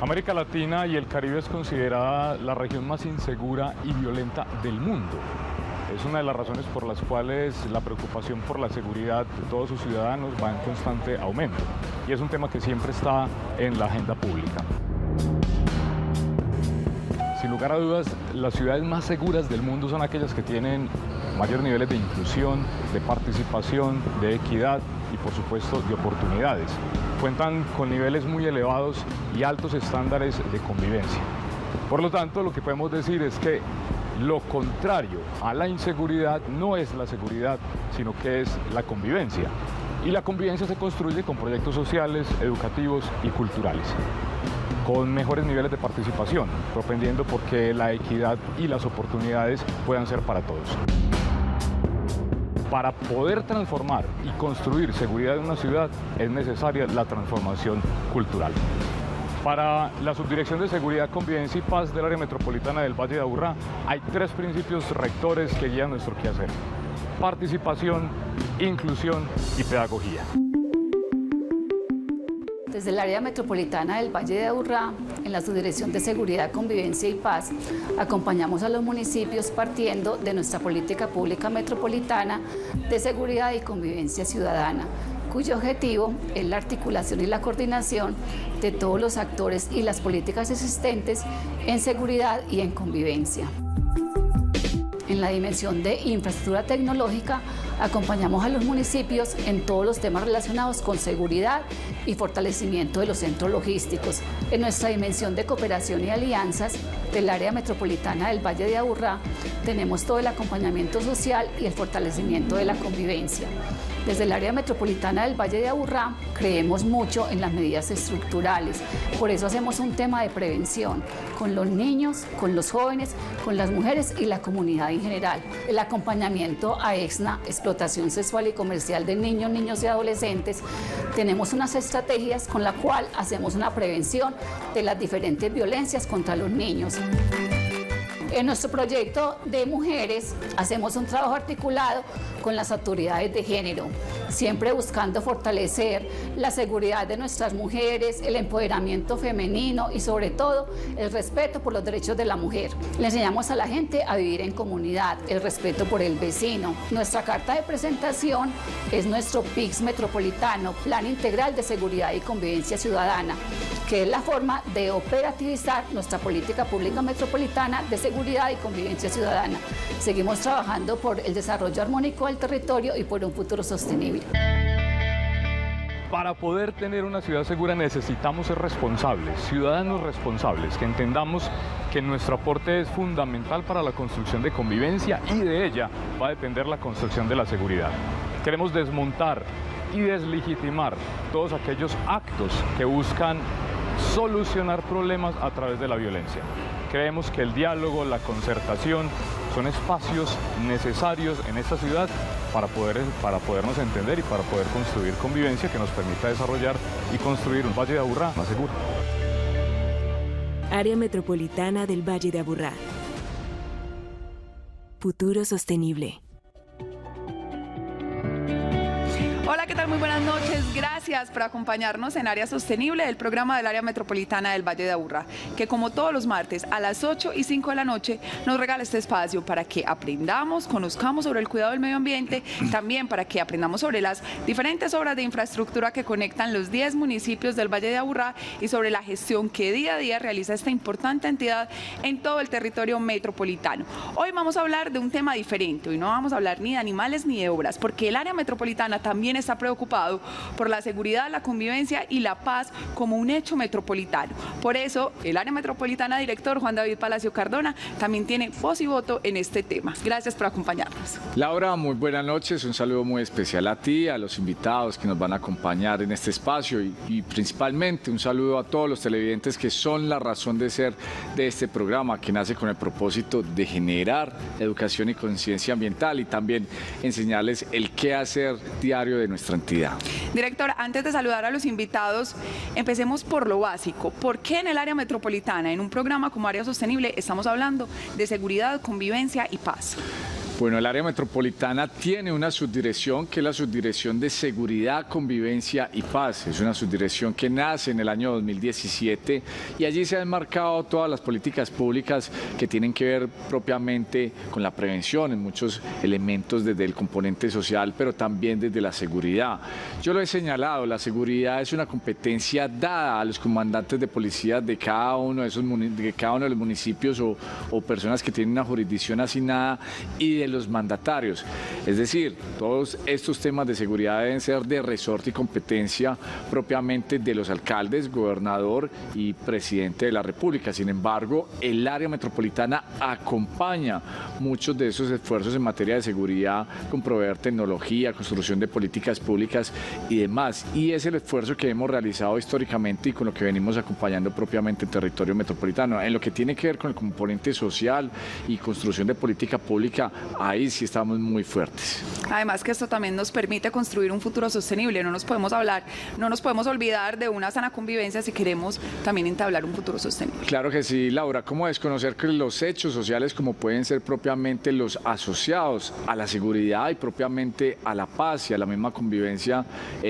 América Latina y el Caribe es considerada la región más insegura y violenta del mundo. Es una de las razones por las cuales la preocupación por la seguridad de todos sus ciudadanos va en constante aumento. Y es un tema que siempre está en la agenda pública. Sin lugar a dudas, las ciudades más seguras del mundo son aquellas que tienen mayores niveles de inclusión, de participación, de equidad y, por supuesto, de oportunidades. Cuentan con niveles muy elevados y altos estándares de convivencia. Por lo tanto, lo que podemos decir es que lo contrario a la inseguridad no es la seguridad, sino que es la convivencia. Y la convivencia se construye con proyectos sociales, educativos y culturales, con mejores niveles de participación, propendiendo porque la equidad y las oportunidades puedan ser para todos. Para poder transformar y construir seguridad en una ciudad es necesaria la transformación cultural. Para la Subdirección de Seguridad, Convivencia y Paz del Área Metropolitana del Valle de Aburrá hay 3 principios rectores que guían nuestro quehacer: participación, inclusión y pedagogía. Desde el área metropolitana del Valle de Aburrá, en la Subdirección de Seguridad, Convivencia y Paz, acompañamos a los municipios partiendo de nuestra política pública metropolitana de seguridad y convivencia ciudadana, cuyo objetivo es la articulación y la coordinación de todos los actores y las políticas existentes en seguridad y en convivencia. En la dimensión de infraestructura tecnológica, acompañamos a los municipios en todos los temas relacionados con seguridad y fortalecimiento de los centros logísticos. En nuestra dimensión de cooperación y alianzas del área metropolitana del Valle de Aburrá, tenemos todo el acompañamiento social y el fortalecimiento de la convivencia. Desde el área metropolitana del Valle de Aburrá creemos mucho en las medidas estructurales, por eso hacemos un tema de prevención con los niños, con los jóvenes, con las mujeres y la comunidad en general. El acompañamiento a EXNA, explotación sexual y comercial de niños, niños y adolescentes, tenemos unas estrategias con la cual hacemos una prevención de las diferentes violencias contra los niños. En nuestro proyecto de mujeres hacemos un trabajo articulado con las autoridades de género, siempre buscando fortalecer la seguridad de nuestras mujeres, el empoderamiento femenino y sobre todo el respeto por los derechos de la mujer. Le enseñamos a la gente a vivir en comunidad, el respeto por el vecino. Nuestra carta de presentación es nuestro PIX metropolitano, Plan Integral de Seguridad y Convivencia Ciudadana, que es la forma de operativizar nuestra política pública metropolitana de seguridad y convivencia ciudadana. Seguimos trabajando por el desarrollo armónico del territorio y por un futuro sostenible. Para poder tener una ciudad segura necesitamos ser responsables, ciudadanos responsables, que entendamos que nuestro aporte es fundamental para la construcción de convivencia y de ella va a depender la construcción de la seguridad. Queremos desmontar y deslegitimar todos aquellos actos que buscan solucionar problemas a través de la violencia. Creemos que el diálogo, la concertación son espacios necesarios en esta ciudad para podernos entender y para poder construir convivencia que nos permita desarrollar y construir un Valle de Aburrá más seguro. Área Metropolitana del Valle de Aburrá. Futuro sostenible. Hola, ¿qué tal? Muy buenas noches. Gracias por acompañarnos en Área Sostenible, el programa del Área Metropolitana del Valle de Aburrá, que como todos los martes a las 8 y 5 de la noche nos regala este espacio para que aprendamos, conozcamos sobre el cuidado del medio ambiente, también para que aprendamos sobre las diferentes obras de infraestructura que conectan los 10 municipios del Valle de Aburrá y sobre la gestión que día a día realiza esta importante entidad en todo el territorio metropolitano. Hoy vamos a hablar de un tema diferente. Hoy no vamos a hablar ni de animales ni de obras, porque el área metropolitana también está preocupado por la seguridad, la convivencia y la paz como un hecho metropolitano. Por eso, el área metropolitana director Juan David Palacio Cardona también tiene voz y voto en este tema. Gracias por acompañarnos. Laura, muy buenas noches. Un saludo muy especial a ti, a los invitados que nos van a acompañar en este espacio y principalmente un saludo a todos los televidentes que son la razón de ser de este programa, que nace con el propósito de generar educación y conciencia ambiental y también enseñarles el qué hacer diario de nuestra entidad. Director, antes de saludar a los invitados, empecemos por lo básico. ¿Por qué en el área metropolitana, en un programa como Área Sostenible, estamos hablando de seguridad, convivencia y paz? Bueno, el área metropolitana tiene una subdirección que es la Subdirección de Seguridad, Convivencia y Paz. Es una subdirección que nace en el año 2017 y allí se han marcado todas las políticas públicas que tienen que ver propiamente con la prevención en muchos elementos desde el componente social, pero también desde la seguridad. Yo lo he señalado, la seguridad es una competencia dada a los comandantes de policía de cada uno de los municipios o personas que tienen una jurisdicción asignada y de los mandatarios. Es decir, todos estos temas de seguridad deben ser de resorte y competencia propiamente de los alcaldes, gobernador y presidente de la República. Sin embargo, el área metropolitana acompaña muchos de esos esfuerzos en materia de seguridad con proveer tecnología, construcción de políticas públicas y demás. Y es el esfuerzo que hemos realizado históricamente y con lo que venimos acompañando propiamente el territorio metropolitano. En lo que tiene que ver con el componente social y construcción de política pública, ahí sí estamos muy fuertes. Además que esto también nos permite construir un futuro sostenible. No nos podemos olvidar de una sana convivencia si queremos también entablar un futuro sostenible. Claro que sí, Laura. ¿Cómo desconocer que los hechos sociales, como pueden ser propiamente los asociados a la seguridad y propiamente a la paz y a la misma convivencia,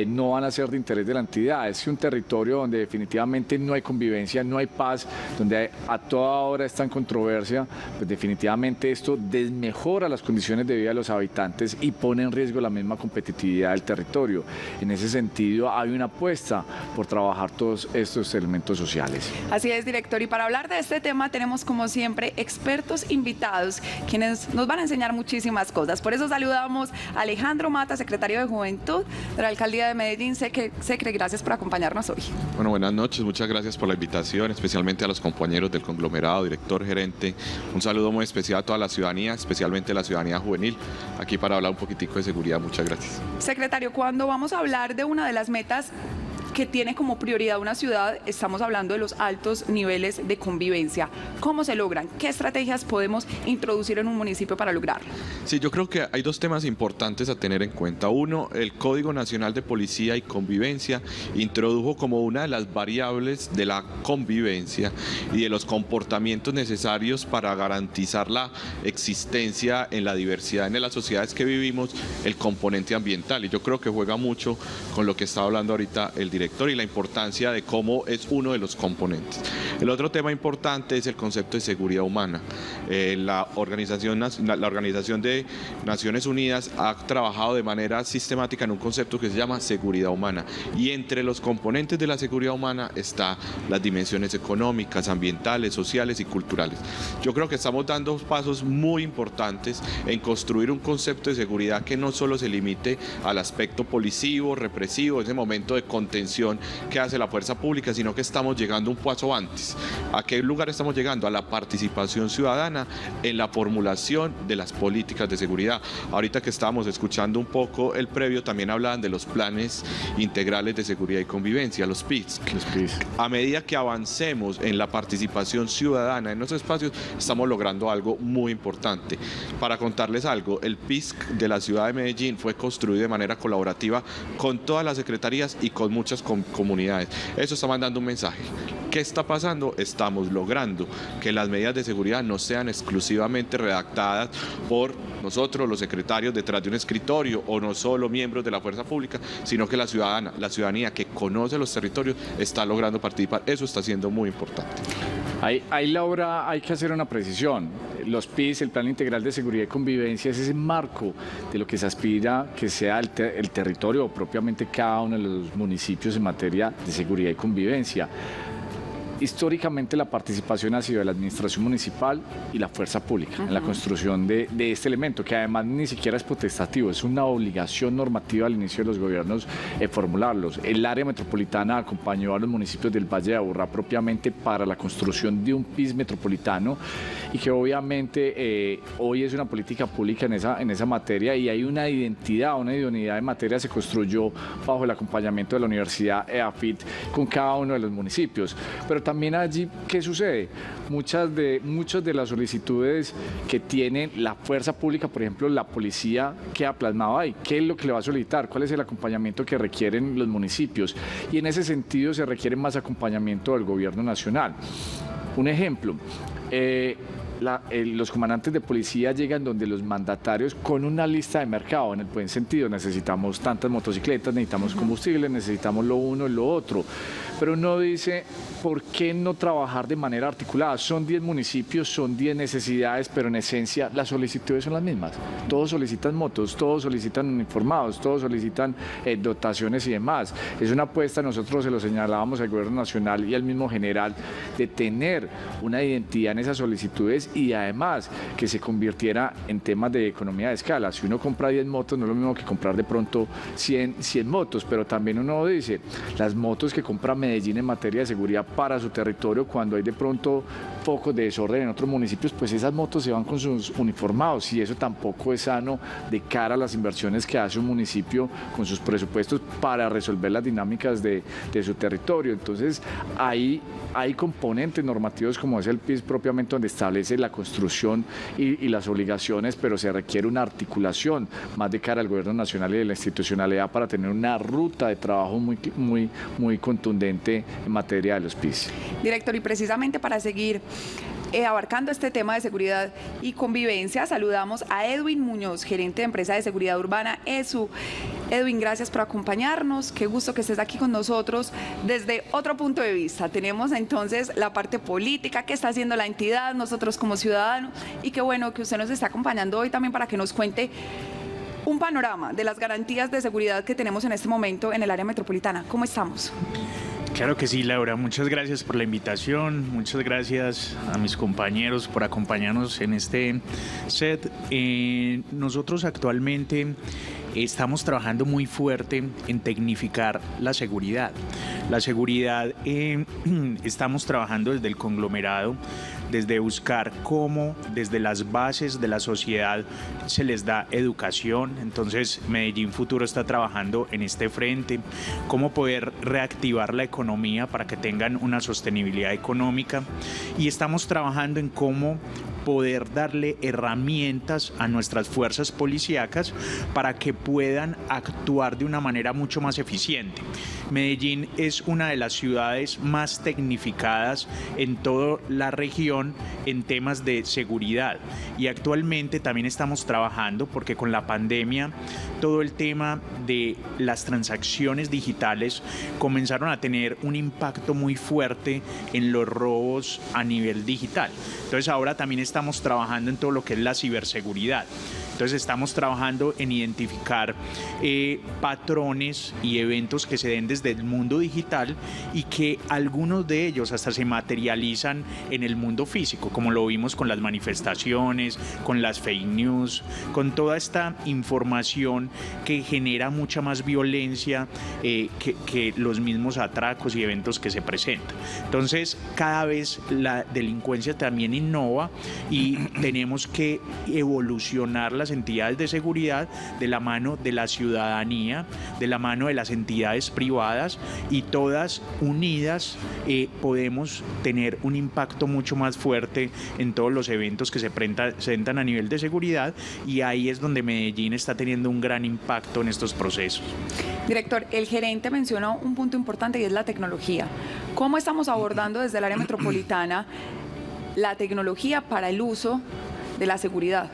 no van a ser de interés de la entidad? Es un territorio donde definitivamente no hay convivencia, no hay paz, donde a toda hora está en controversia, pues definitivamente esto desmejora las condiciones de vida de los habitantes y pone en riesgo la misma competitividad del territorio. En ese sentido, hay una apuesta por trabajar todos estos elementos sociales. Así es, director. Y para hablar de este tema tenemos, como siempre, expertos invitados, quienes nos van a enseñar muchísimas cosas. Por eso saludamos a Alejandro Mata, secretario de Juventud de la Alcaldía de Medellín. Secre, gracias por acompañarnos hoy. Bueno, buenas noches. Muchas gracias por la invitación, especialmente a los compañeros del conglomerado, director, gerente. Un saludo muy especial a toda la ciudadanía, especialmente la ciudadanía juvenil, aquí para hablar un poquitico de seguridad. Muchas gracias. Secretario, cuando vamos a hablar de una de las metas que tiene como prioridad una ciudad, estamos hablando de los altos niveles de convivencia. ¿Cómo se logran? ¿Qué estrategias podemos introducir en un municipio para lograrlo? Sí, yo creo que hay dos temas importantes a tener en cuenta. Uno, el Código Nacional de Policía y Convivencia introdujo como una de las variables de la convivencia y de los comportamientos necesarios para garantizar la existencia en la diversidad en las sociedades que vivimos, el componente ambiental. Y yo creo que juega mucho con lo que está hablando ahorita el director y la importancia de cómo es uno de los componentes. El otro tema importante es el concepto de seguridad humana. La Organización de Naciones Unidas ha trabajado de manera sistemática en un concepto que se llama seguridad humana, y entre los componentes de la seguridad humana está las dimensiones económicas, ambientales, sociales y culturales. Yo creo que estamos dando pasos muy importantes en construir un concepto de seguridad que no solo se limite al aspecto policivo, represivo, ese momento de contención que hace la fuerza pública, sino que estamos llegando un paso antes. ¿A qué lugar estamos llegando? A la participación ciudadana en la formulación de las políticas de seguridad. Ahorita que estábamos escuchando un poco el previo, también hablaban de los planes integrales de seguridad y convivencia, los PISC. A medida que avancemos en la participación ciudadana en los espacios, estamos logrando algo muy importante. Para contarles algo, el PISC de la ciudad de Medellín fue construido de manera colaborativa con todas las secretarías y con muchas comunidades. Eso está mandando un mensaje. ¿Qué está pasando? Estamos logrando que las medidas de seguridad no sean exclusivamente redactadas por nosotros, los secretarios, detrás de un escritorio, o no solo miembros de la fuerza pública, sino que la ciudadanía que conoce los territorios está logrando participar. Eso está siendo muy importante. Ahí, Laura, hay que hacer una precisión. Los PIS, el Plan Integral de Seguridad y Convivencia, es ese marco de lo que se aspira que sea el territorio o propiamente cada uno de los municipios en materia de seguridad y convivencia. Históricamente la participación ha sido de la administración municipal y la fuerza pública en la construcción de este elemento, que además ni siquiera es potestativo, es una obligación normativa al inicio de los gobiernos formularlos. El área metropolitana acompañó a los municipios del Valle de Aburrá propiamente para la construcción de un PIS metropolitano, y que obviamente hoy es una política pública en esa materia, y hay una identidad, una idoneidad en materia se construyó bajo el acompañamiento de la Universidad EAFIT con cada uno de los municipios. Pero también allí, ¿qué sucede? Muchas de las solicitudes que tiene la fuerza pública, por ejemplo, la policía, queda plasmado ahí. ¿Qué es lo que le va a solicitar? ¿Cuál es el acompañamiento que requieren los municipios? Y en ese sentido se requiere más acompañamiento del gobierno nacional. Un ejemplo, los comandantes de policía llegan donde los mandatarios con una lista de mercado, en el buen sentido, necesitamos tantas motocicletas, necesitamos combustible, necesitamos lo uno y lo otro, pero uno dice, ¿por qué no trabajar de manera articulada? Son 10 municipios, son 10 necesidades, pero en esencia las solicitudes son las mismas. Todos solicitan motos, todos solicitan uniformados, todos solicitan dotaciones y demás. Es una apuesta, nosotros se lo señalábamos al gobierno nacional y al mismo general, de tener una identidad en esas solicitudes y además que se convirtiera en temas de economía de escala. Si uno compra 10 motos, no es lo mismo que comprar de pronto 100 motos, pero también uno dice, las motos que compra Medellín en materia de seguridad para su territorio, cuando hay de pronto focos de desorden en otros municipios, pues esas motos se van con sus uniformados y eso tampoco es sano de cara a las inversiones que hace un municipio con sus presupuestos para resolver las dinámicas de su territorio. Entonces hay componentes normativos como es el PIS propiamente, donde establece la construcción y las obligaciones, pero se requiere una articulación más de cara al gobierno nacional y de la institucionalidad para tener una ruta de trabajo muy contundente en materia de los PIS. Director, y precisamente para seguir abarcando este tema de seguridad y convivencia, saludamos a Edwin Muñoz, gerente de empresa de seguridad urbana ESU. Edwin, gracias por acompañarnos, qué gusto que estés aquí con nosotros desde otro punto de vista. Tenemos entonces la parte política que está haciendo la entidad, nosotros como ciudadanos, y qué bueno que usted nos está acompañando hoy también para que nos cuente un panorama de las garantías de seguridad que tenemos en este momento en el área metropolitana. ¿Cómo estamos? Claro que sí, Laura. Muchas gracias por la invitación. Muchas gracias a mis compañeros por acompañarnos en este set. Nosotros actualmente estamos trabajando muy fuerte en tecnificar la seguridad. La seguridad, estamos trabajando desde el conglomerado, desde buscar cómo desde las bases de la sociedad se les da educación. Entonces Medellín Futuro está trabajando en este frente, cómo poder reactivar la economía para que tengan una sostenibilidad económica, y estamos trabajando en cómo poder darle herramientas a nuestras fuerzas policíacas para que puedan actuar de una manera mucho más eficiente. Medellín es una de las ciudades más tecnificadas en toda la región en temas de seguridad, y actualmente también estamos trabajando porque con la pandemia todo el tema de las transacciones digitales comenzaron a tener un impacto muy fuerte en los robos a nivel digital. Entonces ahora también estamos trabajando en todo lo que es la ciberseguridad. Entonces estamos trabajando en identificar patrones y eventos que se den desde el mundo digital y que algunos de ellos hasta se materializan en el mundo físico, como lo vimos con las manifestaciones, con las fake news, con toda esta información que genera mucha más violencia que los mismos atracos y eventos que se presentan. Entonces cada vez la delincuencia también innova y tenemos que evolucionar las entidades de seguridad de la mano de la ciudadanía, de la mano de las entidades privadas, y todas unidas podemos tener un impacto mucho más fuerte en todos los eventos que se presentan a nivel de seguridad, y ahí es donde Medellín está teniendo un gran impacto en estos procesos. Director, el gerente mencionó un punto importante y es la tecnología. ¿Cómo estamos abordando desde el área metropolitana la tecnología para el uso de la seguridad?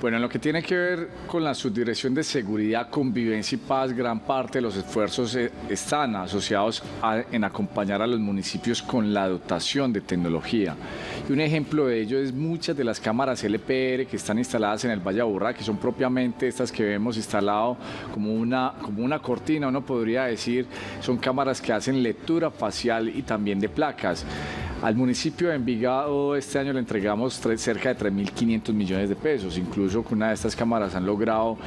Bueno, en lo que tiene que ver con la Subdirección de Seguridad, Convivencia y Paz, gran parte de los esfuerzos están asociados en acompañar a los municipios con la dotación de tecnología. Y un ejemplo de ello es muchas de las cámaras LPR que están instaladas en el Valle de Aburrá, que son propiamente estas que vemos instalado como una cortina, uno podría decir, son cámaras que hacen lectura facial y también de placas. Al municipio de Envigado este año le entregamos cerca de 3.500 millones de pesos, incluso con una de estas cámaras han logrado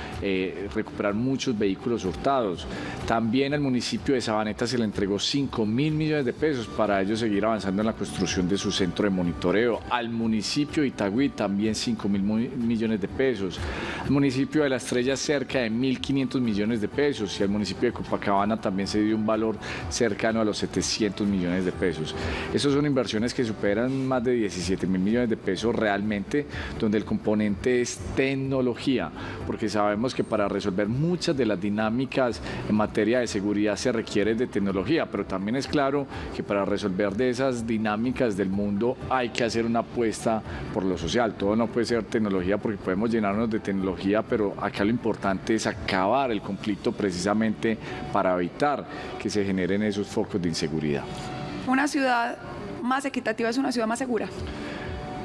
recuperar muchos vehículos hurtados. También al municipio de Sabaneta se le entregó 5.000 millones de pesos para ellos seguir avanzando en la construcción de su centro de monitoreo. Al municipio de Itagüí también 5.000 millones de pesos. Al municipio de La Estrella cerca de 1.500 millones de pesos, y al municipio de Copacabana también se dio un valor cercano a los 700 millones de pesos. Esos son inversiones que superan más de 17.000 millones de pesos realmente, donde el componente es tecnología, porque sabemos que para resolver muchas de las dinámicas en materia de seguridad se requiere de tecnología, pero también es claro que para resolver de esas dinámicas del mundo hay que que hacer una apuesta por lo social. Todo no puede ser tecnología porque podemos llenarnos de tecnología, pero acá lo importante es acabar el conflicto precisamente para evitar que se generen esos focos de inseguridad. Una ciudad más equitativa es una ciudad más segura.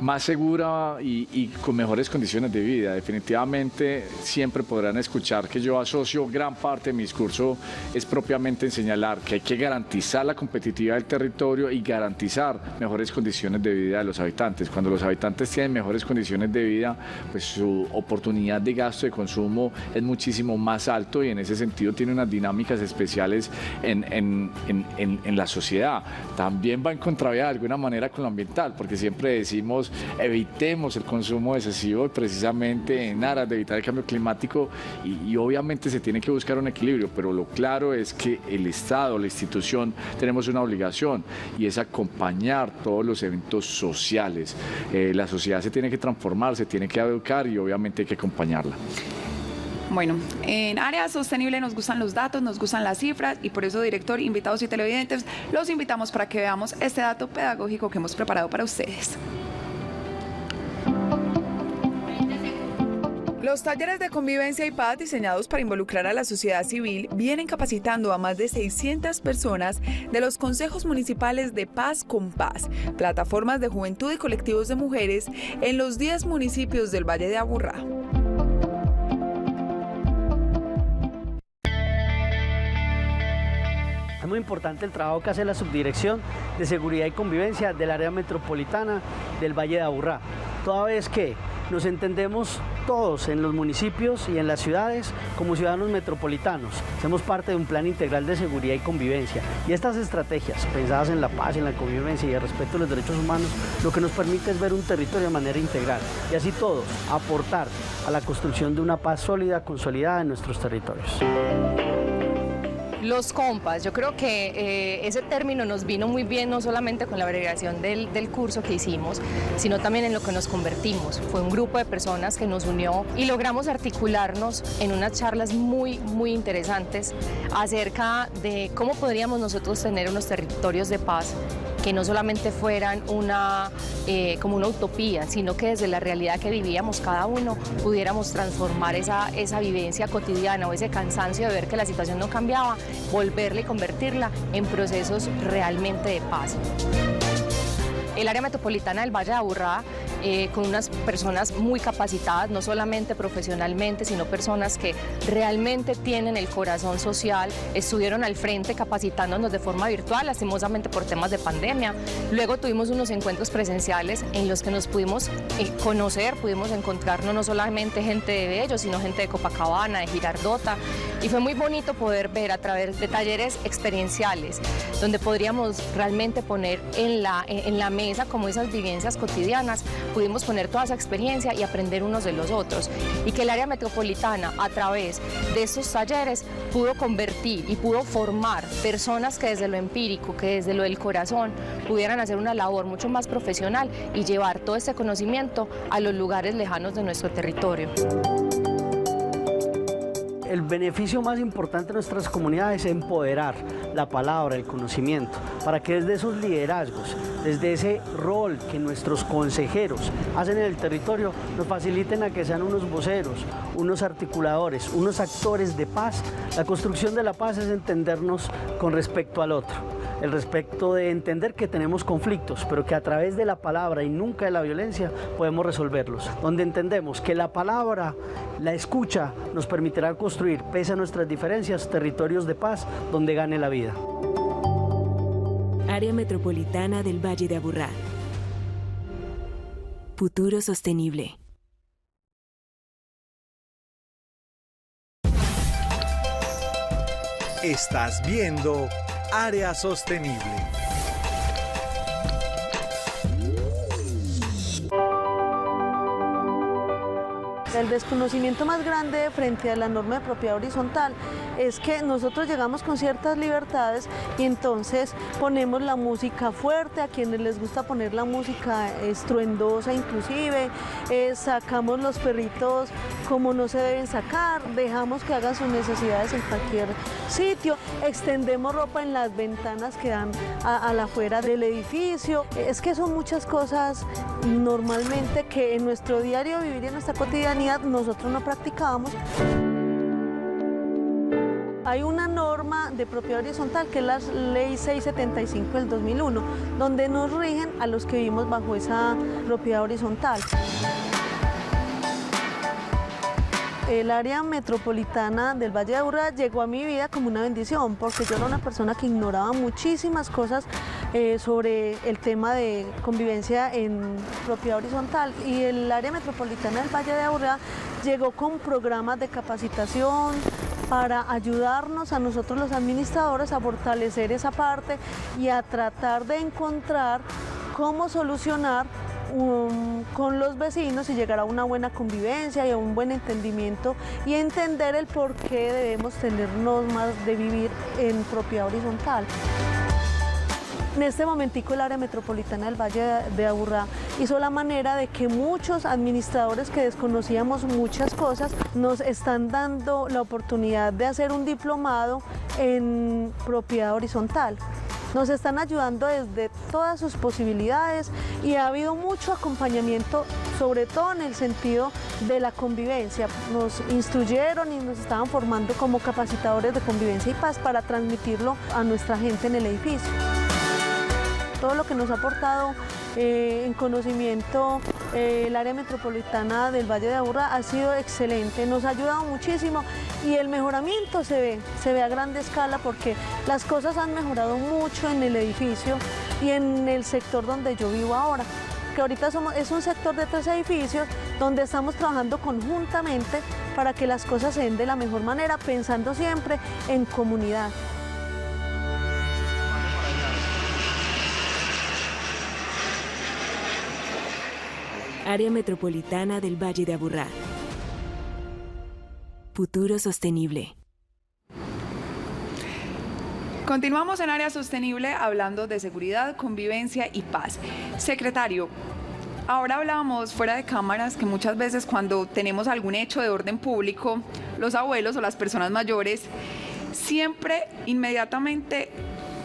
Más segura y con mejores condiciones de vida. Definitivamente siempre podrán escuchar que yo asocio gran parte de mi discurso es propiamente en señalar que hay que garantizar la competitividad del territorio y garantizar mejores condiciones de vida de los habitantes. Cuando los habitantes tienen mejores condiciones de vida, pues su oportunidad de gasto de consumo es muchísimo más alto y en ese sentido tiene unas dinámicas especiales en la sociedad. También va en contravía de alguna manera con lo ambiental, porque siempre decimos evitemos el consumo excesivo precisamente en aras de evitar el cambio climático y obviamente se tiene que buscar un equilibrio, pero lo claro es que el Estado, la institución, tenemos una obligación y es acompañar todos los eventos sociales. La sociedad se tiene que transformar, se tiene que educar y obviamente hay que acompañarla. Bueno, en Área Sostenible nos gustan los datos, nos gustan las cifras y por eso, director, invitados y televidentes, los invitamos para que veamos este dato pedagógico que hemos preparado para ustedes. Los talleres de convivencia y paz diseñados para involucrar a la sociedad civil vienen capacitando a más de 600 personas de los consejos municipales de Paz con Paz, plataformas de juventud y colectivos de mujeres en los 10 municipios del Valle de Aburrá. Es muy importante el trabajo que hace la Subdirección de Seguridad y Convivencia del área metropolitana del Valle de Aburrá, toda vez que nos entendemos todos en los municipios y en las ciudades como ciudadanos metropolitanos. Hacemos parte de un plan integral de seguridad y convivencia. Y estas estrategias, pensadas en la paz, en la convivencia y el respeto a los derechos humanos, lo que nos permite es ver un territorio de manera integral y así todos aportar a la construcción de una paz sólida, consolidada en nuestros territorios. Los compas, yo creo que ese término nos vino muy bien no solamente con la abreviación del curso que hicimos, sino también en lo que nos convertimos. Fue un grupo de personas que nos unió y logramos articularnos en unas charlas muy interesantes acerca de cómo podríamos nosotros tener unos territorios de paz que no solamente fueran como una utopía, sino que desde la realidad que vivíamos cada uno pudiéramos transformar esa vivencia cotidiana o ese cansancio de ver que la situación no cambiaba, volverla y convertirla en procesos realmente de paz. El área metropolitana del Valle de Aburrá, con unas personas muy capacitadas, no solamente profesionalmente, sino personas que realmente tienen el corazón social, estuvieron al frente capacitándonos de forma virtual, lastimosamente por temas de pandemia. Luego tuvimos unos encuentros presenciales en los que nos pudimos conocer, pudimos encontrarnos no solamente gente de Bello, sino gente de Copacabana, de Girardota, y fue muy bonito poder ver a través de talleres experienciales, donde podríamos realmente poner en la mesa como esas vivencias cotidianas, pudimos poner toda esa experiencia y aprender unos de los otros, y que el área metropolitana a través de estos talleres pudo convertir y pudo formar personas que desde lo empírico, que desde lo del corazón pudieran hacer una labor mucho más profesional y llevar todo este conocimiento a los lugares lejanos de nuestro territorio. El beneficio más importante de nuestras comunidades es empoderar la palabra, el conocimiento, para que desde esos liderazgos, desde ese rol que nuestros consejeros hacen en el territorio, nos faciliten a que sean unos voceros, unos articuladores, unos actores de paz. La construcción de la paz es entendernos con respecto al otro. El respecto de entender que tenemos conflictos, pero que a través de la palabra y nunca de la violencia podemos resolverlos. Donde entendemos que la palabra, la escucha, nos permitirá construir, pese a nuestras diferencias, territorios de paz donde gane la vida. Área Metropolitana del Valle de Aburrá. Futuro sostenible. Estás viendo Área Sostenible. El desconocimiento más grande frente a la norma de propiedad horizontal es que nosotros llegamos con ciertas libertades y entonces ponemos la música fuerte, a quienes les gusta poner la música estruendosa inclusive, sacamos los perritos como no se deben sacar, dejamos que hagan sus necesidades en cualquier sitio, extendemos ropa en las ventanas que dan a la afuera del edificio. Es que son muchas cosas normalmente que en nuestro diario vivir y en nuestra cotidianidad nosotros no practicábamos. Hay una norma de propiedad horizontal que es la Ley 675 del 2001, donde nos rigen a los que vivimos bajo esa propiedad horizontal. El área metropolitana del Valle de Aburrá llegó a mi vida como una bendición, porque yo era una persona que ignoraba muchísimas cosas sobre el tema de convivencia en propiedad horizontal, y el área metropolitana del Valle de Aburrá llegó con programas de capacitación para ayudarnos a nosotros los administradores a fortalecer esa parte y a tratar de encontrar cómo solucionar con los vecinos y llegar a una buena convivencia y a un buen entendimiento y entender el por qué debemos tener normas de vivir en propiedad horizontal. En este momentico el área metropolitana del Valle de Aburrá hizo la manera de que muchos administradores que desconocíamos muchas cosas nos están dando la oportunidad de hacer un diplomado en propiedad horizontal. Nos están ayudando desde todas sus posibilidades y ha habido mucho acompañamiento, sobre todo en el sentido de la convivencia. Nos instruyeron y nos estaban formando como capacitadores de convivencia y paz para transmitirlo a nuestra gente en el edificio. Todo lo que nos ha aportado en conocimiento el área metropolitana del Valle de Aburrá ha sido excelente, nos ha ayudado muchísimo y el mejoramiento se ve a gran escala porque las cosas han mejorado mucho en el edificio y en el sector donde yo vivo ahora, que ahorita es un sector de 3 edificios donde estamos trabajando conjuntamente para que las cosas se den de la mejor manera, pensando siempre en comunidad. Área Metropolitana del Valle de Aburrá. Futuro sostenible. Continuamos en Área Sostenible hablando de seguridad, convivencia y paz. Secretario, ahora hablábamos fuera de cámaras que muchas veces cuando tenemos algún hecho de orden público, los abuelos o las personas mayores siempre inmediatamente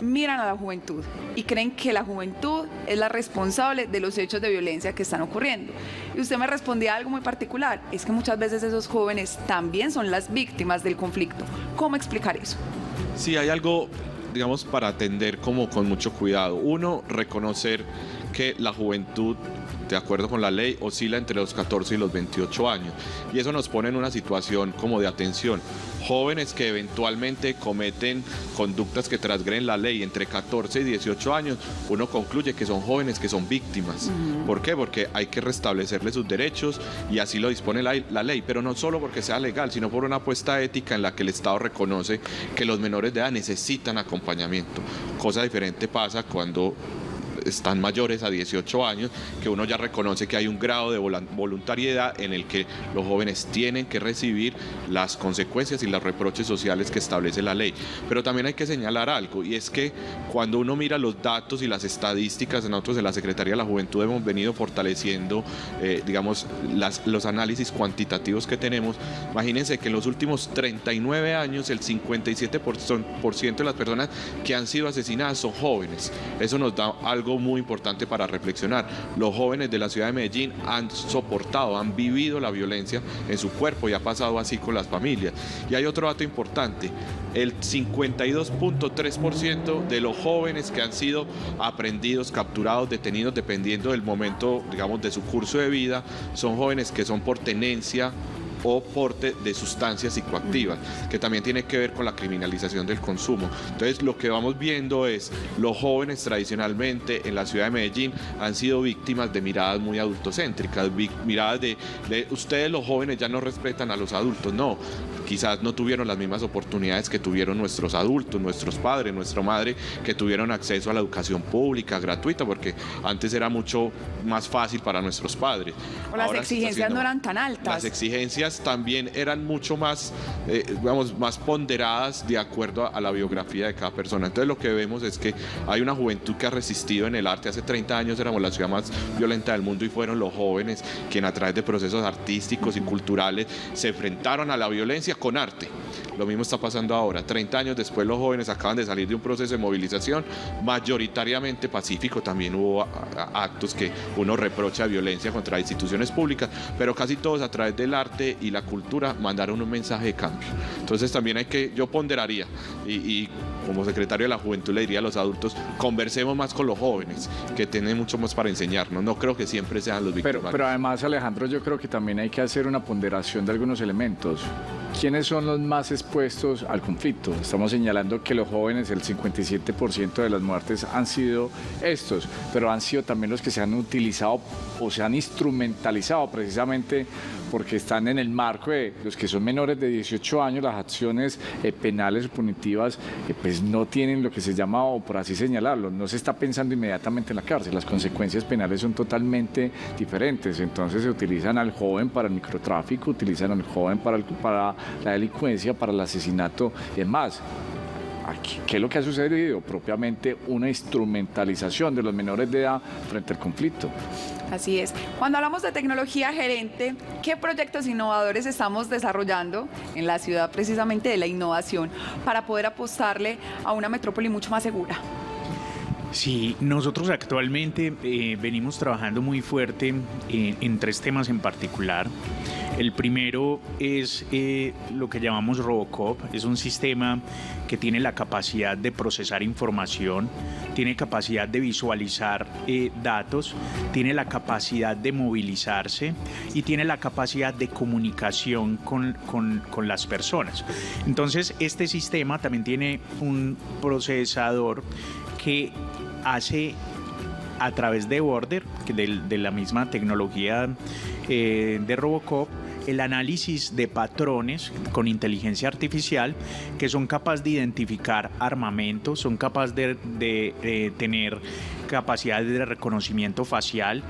miran a la juventud y creen que la juventud es la responsable de los hechos de violencia que están ocurriendo. Y usted me respondía algo muy particular, es que muchas veces esos jóvenes también son las víctimas del conflicto. ¿Cómo explicar eso? Sí, hay algo, digamos, para atender como con mucho cuidado. Uno, reconocer que la juventud, de acuerdo con la ley, oscila entre los 14 y los 28 años. Y eso nos pone en una situación como de atención. Jóvenes que eventualmente cometen conductas que transgreden la ley entre 14 y 18 años, uno concluye que son jóvenes que son víctimas. ¿Por qué? Porque hay que restablecerles sus derechos y así lo dispone la ley, pero no solo porque sea legal, sino por una apuesta ética en la que el Estado reconoce que los menores de edad necesitan acompañamiento. Cosa diferente pasa cuando están mayores a 18 años, que uno ya reconoce que hay un grado de voluntariedad en el que los jóvenes tienen que recibir las consecuencias y los reproches sociales que establece la ley. Pero también hay que señalar algo, y es que cuando uno mira los datos y las estadísticas, nosotros en la Secretaría de la Juventud hemos venido fortaleciendo, digamos, los análisis cuantitativos que tenemos. Imagínense que en los últimos 39 años el 57% de las personas que han sido asesinadas son jóvenes. Eso nos da algo muy importante para reflexionar. Los jóvenes de la ciudad de Medellín han soportado, han vivido la violencia en su cuerpo y ha pasado así con las familias. Y hay otro dato importante, el 52.3% de los jóvenes que han sido aprehendidos, capturados, detenidos, dependiendo del momento, digamos, de su curso de vida, son jóvenes que son por tenencia o porte de sustancias psicoactivas, que también tiene que ver con la criminalización del consumo. Entonces, lo que vamos viendo es los jóvenes tradicionalmente en la ciudad de Medellín han sido víctimas de miradas muy adultocéntricas, miradas de ustedes los jóvenes ya no respetan a los adultos. No, quizás no tuvieron las mismas oportunidades que tuvieron nuestros adultos, nuestros padres, nuestra madre, que tuvieron acceso a la educación pública gratuita, porque antes era mucho más fácil para nuestros padres. O las exigencias no eran tan altas. Las exigencias ellas también eran mucho más, más ponderadas de acuerdo a la biografía de cada persona. Entonces lo que vemos es que hay una juventud que ha resistido en el arte. Hace 30 años éramos la ciudad más violenta del mundo y fueron los jóvenes quienes a través de procesos artísticos y culturales se enfrentaron a la violencia con arte. Lo mismo está pasando ahora. 30 años después los jóvenes acaban de salir de un proceso de movilización mayoritariamente pacífico. También hubo actos que uno reprocha de violencia contra instituciones públicas, pero casi todos a través del arte y la cultura mandaron un mensaje de cambio. Entonces también yo ponderaría y como secretario de la Juventud le diría a los adultos, conversemos más con los jóvenes, que tienen mucho más para enseñarnos. No creo que siempre sean los victimarios. Pero además, Alejandro, yo creo que también hay que hacer una ponderación de algunos elementos. ¿Quiénes son los más expuestos al conflicto? Estamos señalando que los jóvenes, el 57% de las muertes han sido estos, pero han sido también los que se han utilizado o se han instrumentalizado precisamente porque están en el marco de los que son menores de 18 años, las acciones penales o punitivas pues no tienen lo que se llama, o por así señalarlo, no se está pensando inmediatamente en la cárcel, las consecuencias penales son totalmente diferentes, entonces se utilizan al joven para el microtráfico, utilizan al joven para la delincuencia, para el asesinato y demás. Aquí, ¿qué es lo que ha sucedido? Propiamente una instrumentalización de los menores de edad frente al conflicto. Así es. Cuando hablamos de tecnología, gerente, ¿qué proyectos innovadores estamos desarrollando en la ciudad precisamente de la innovación para poder apostarle a una metrópoli mucho más segura? Sí, nosotros actualmente venimos trabajando muy fuerte en 3 temas en particular. El primero es lo que llamamos Robocop. Es un sistema que tiene la capacidad de procesar información, tiene capacidad de visualizar datos, tiene la capacidad de movilizarse y tiene la capacidad de comunicación con las personas. Entonces, este sistema también tiene un procesador que hace a través de Border, de la misma tecnología de Robocop, el análisis de patrones con inteligencia artificial que son capaces de identificar armamentos, son capaces de tener capacidades de reconocimiento facial.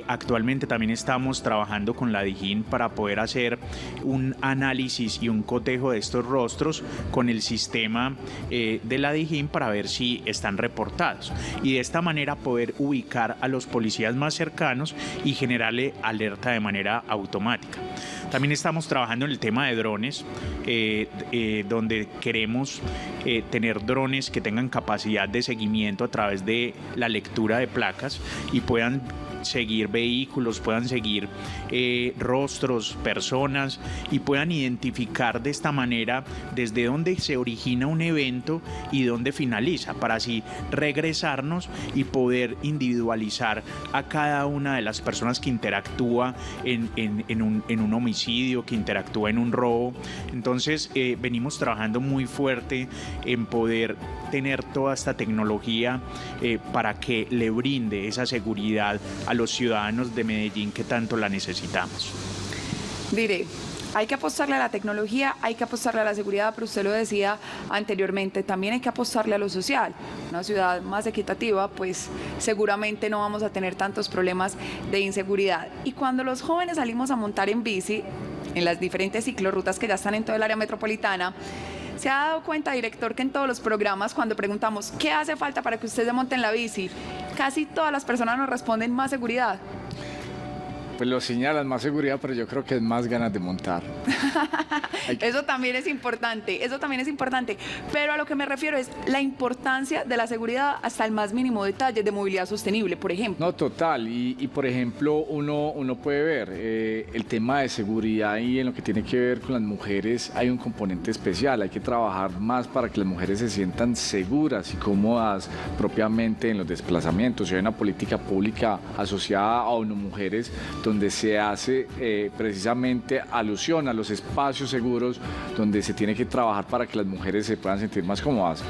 Actualmente también estamos trabajando con la DIJÍN para poder hacer un análisis y un cotejo de estos rostros con el sistema de la DIJÍN para ver si están reportados y de esta manera poder ubicar a los policías más cercanos y generarle alerta de manera automática. También estamos trabajando en el tema de drones, donde queremos tener drones que tengan capacidad de seguimiento a través de la lectura de placas y puedan seguir vehículos, puedan seguir rostros, personas y puedan identificar de esta manera desde dónde se origina un evento y dónde finaliza, para así regresarnos y poder individualizar a cada una de las personas que interactúa en un homicidio, que interactúa en un robo. Entonces venimos trabajando muy fuerte en poder tener toda esta tecnología para que le brinde esa seguridad a los ciudadanos de Medellín que tanto la necesitamos. Diré, hay que apostarle a la tecnología, hay que apostarle a la seguridad, pero usted lo decía anteriormente, también hay que apostarle a lo social. Una ciudad más equitativa, pues seguramente no vamos a tener tantos problemas de inseguridad. Y cuando los jóvenes salimos a montar en bici, en las diferentes ciclorrutas que ya están en todo el área metropolitana, ¿se ha dado cuenta, director, que en todos los programas, cuando preguntamos qué hace falta para que usted se monte en la bici, casi todas las personas nos responden más seguridad? Pues lo señalan, más seguridad, pero yo creo que es más ganas de montar. Eso también es importante, pero a lo que me refiero es la importancia de la seguridad hasta el más mínimo detalle de movilidad sostenible, por ejemplo. No, total, y por ejemplo uno puede ver el tema de seguridad y en lo que tiene que ver con las mujeres hay un componente especial, hay que trabajar más para que las mujeres se sientan seguras y cómodas propiamente en los desplazamientos. Hay una política pública asociada a ONU Mujeres donde se hace precisamente alusión a los espacios seguros donde se tiene que trabajar para que las mujeres se puedan sentir más cómodas.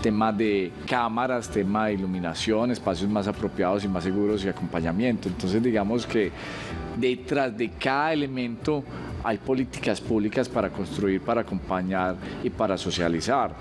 Tema de cámaras, tema de iluminación, espacios más apropiados y más seguros y acompañamiento. Entonces digamos que detrás de cada elemento hay políticas públicas para construir, para acompañar y para socializar.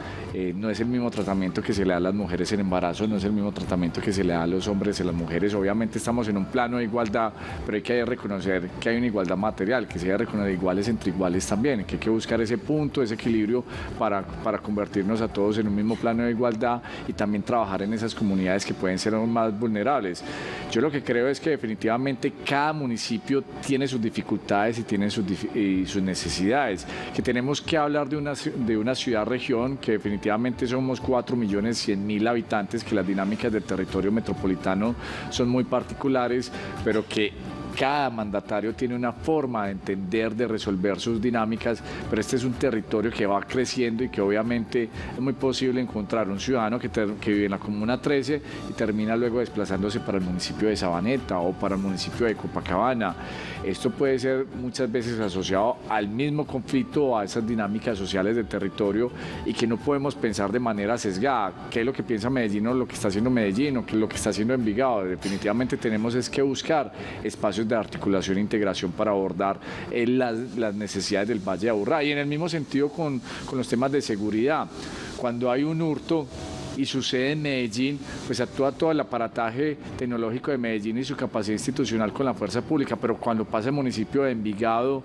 No es el mismo tratamiento que se le da a las mujeres en embarazo, no es el mismo tratamiento que se le da a los hombres y a las mujeres. Obviamente estamos en un plano de igualdad, pero hay que reconocer que hay una igualdad material, que se debe reconocer iguales entre iguales también, que hay que buscar ese punto, ese equilibrio para convertirnos a todos en un mismo plano de igualdad y también trabajar en esas comunidades que pueden ser aún más vulnerables. Yo lo que creo es que definitivamente cada municipio tiene sus dificultades y tiene sus necesidades, que tenemos que hablar de una ciudad-región, que definitivamente somos 4.100.000 habitantes, que las dinámicas del territorio metropolitano son muy particulares, pero que cada mandatario tiene una forma de entender, de resolver sus dinámicas, pero este es un territorio que va creciendo y que obviamente es muy posible encontrar un ciudadano que vive en la Comuna 13 y termina luego desplazándose para el municipio de Sabaneta o para el municipio de Copacabana. Esto puede ser muchas veces asociado al mismo conflicto o a esas dinámicas sociales del territorio y que no podemos pensar de manera sesgada qué es lo que piensa Medellín o lo que está haciendo Medellín o qué es lo que está haciendo Envigado. Definitivamente tenemos que buscar espacios de articulación e integración para abordar las necesidades del Valle de Aburrá. Y en el mismo sentido con los temas de seguridad. Cuando hay un hurto y sucede en Medellín, pues actúa todo el aparataje tecnológico de Medellín y su capacidad institucional con la fuerza pública, pero cuando pasa el municipio de Envigado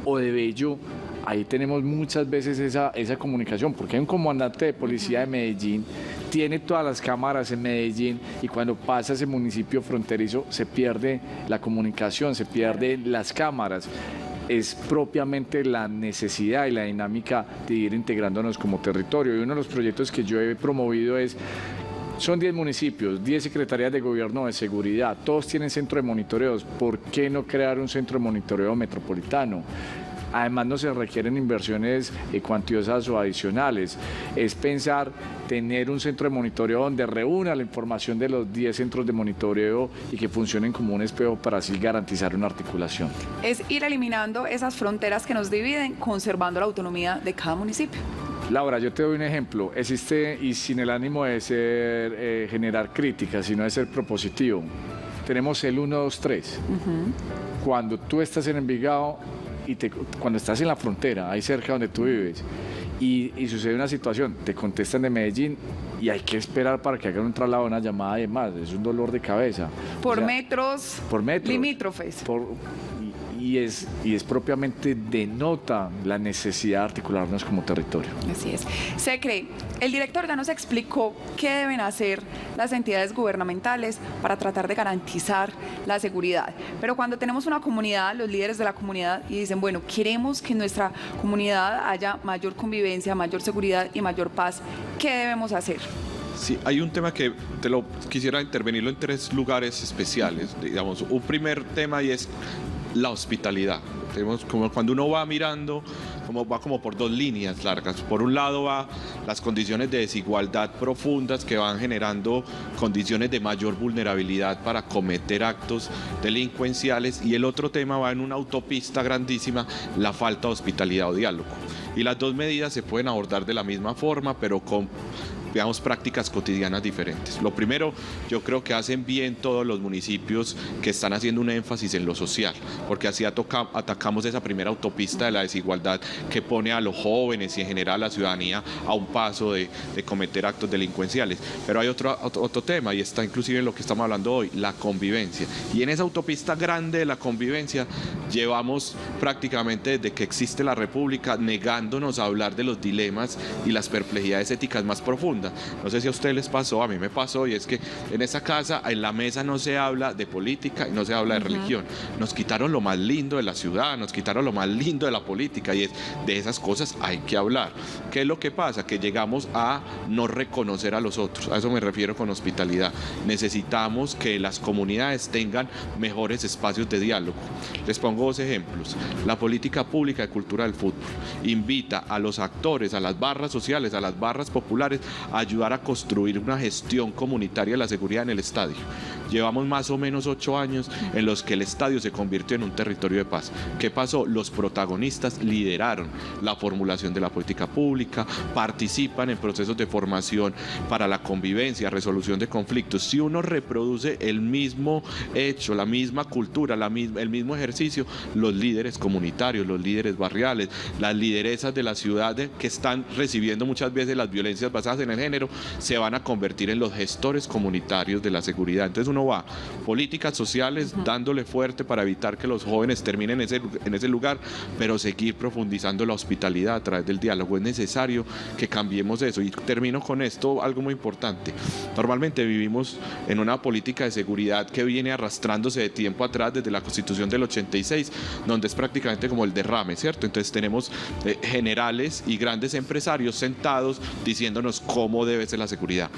o de Bello, ahí tenemos muchas veces esa comunicación, porque hay un comandante de policía de Medellín, tiene todas las cámaras en Medellín y cuando pasa ese municipio fronterizo se pierde la comunicación, se pierden las cámaras. Es propiamente la necesidad y la dinámica de ir integrándonos como territorio. Y uno de los proyectos que yo he promovido son 10 municipios, 10 secretarías de gobierno de seguridad, todos tienen centro de monitoreos. ¿Por qué no crear un centro de monitoreo metropolitano? Además no se requieren inversiones cuantiosas o adicionales, es pensar tener un centro de monitoreo donde reúna la información de los 10 centros de monitoreo y que funcionen como un espejo para así garantizar una articulación. Es ir eliminando esas fronteras que nos dividen, conservando la autonomía de cada municipio. Laura, yo te doy un ejemplo, existe, y sin el ánimo de generar críticas, sino de ser propositivo, tenemos el 1, 2, 3. Cuando tú estás en Envigado, cuando estás en la frontera, ahí cerca donde tú vives, y sucede una situación, te contestan de Medellín y hay que esperar para que hagan un traslado, una llamada y demás, es un dolor de cabeza. Por metros limítrofes. Y es propiamente denota la necesidad de articularnos como territorio. Así es. Secre, el director ya nos explicó qué deben hacer las entidades gubernamentales para tratar de garantizar la seguridad. Pero cuando tenemos una comunidad, los líderes de la comunidad, y dicen, bueno, queremos que en nuestra comunidad haya mayor convivencia, mayor seguridad y mayor paz, ¿qué debemos hacer? Sí, hay un tema que quisiera intervenirlo en 3 lugares especiales. Digamos, un primer tema y es la hospitalidad. Tenemos como cuando uno va mirando, va como por 2 líneas largas. Por un lado va las condiciones de desigualdad profundas que van generando condiciones de mayor vulnerabilidad para cometer actos delincuenciales, y el otro tema va en una autopista grandísima, la falta de hospitalidad o diálogo. Y las 2 medidas se pueden abordar de la misma forma, pero con prácticas cotidianas diferentes. Lo primero, yo creo que hacen bien todos los municipios que están haciendo un énfasis en lo social, porque así atacamos esa primera autopista de la desigualdad que pone a los jóvenes y en general a la ciudadanía a un paso de cometer actos delincuenciales. Pero hay otro tema, y está inclusive en lo que estamos hablando hoy, la convivencia. Y en esa autopista grande de la convivencia llevamos prácticamente desde que existe la República negándonos a hablar de los dilemas y las perplejidades éticas más profundas. No sé si a ustedes les pasó, a mí me pasó, y es que en esa casa, en la mesa no se habla de política y no se habla de religión. Nos quitaron lo más lindo de la ciudad, nos quitaron lo más lindo de la política, y de esas cosas hay que hablar. ¿Qué es lo que pasa? Que llegamos a no reconocer a los otros, a eso me refiero con hospitalidad. Necesitamos que las comunidades tengan mejores espacios de diálogo. Les pongo 2 ejemplos. La política pública de cultura del fútbol invita a los actores, a las barras sociales, a las barras populares, ayudar a construir una gestión comunitaria de la seguridad en el estadio. Llevamos más o menos 8 años en los que el estadio se convirtió en un territorio de paz. ¿Qué pasó? Los protagonistas lideraron la formulación de la política pública, participan en procesos de formación para la convivencia, resolución de conflictos. Si uno reproduce el mismo hecho, la misma cultura, el mismo ejercicio, los líderes comunitarios, los líderes barriales, las lideresas de la ciudad que están recibiendo muchas veces las violencias basadas en el género, se van a convertir en los gestores comunitarios de la seguridad. Entonces uno va, políticas sociales, dándole fuerte para evitar que los jóvenes terminen en ese lugar, pero seguir profundizando la hospitalidad a través del diálogo. Es necesario que cambiemos eso. Y termino con esto, algo muy importante. Normalmente vivimos en una política de seguridad que viene arrastrándose de tiempo atrás, desde la Constitución del 86, donde es prácticamente como el derrame, ¿cierto? Entonces tenemos generales y grandes empresarios sentados diciéndonos cómo debe ser la seguridad,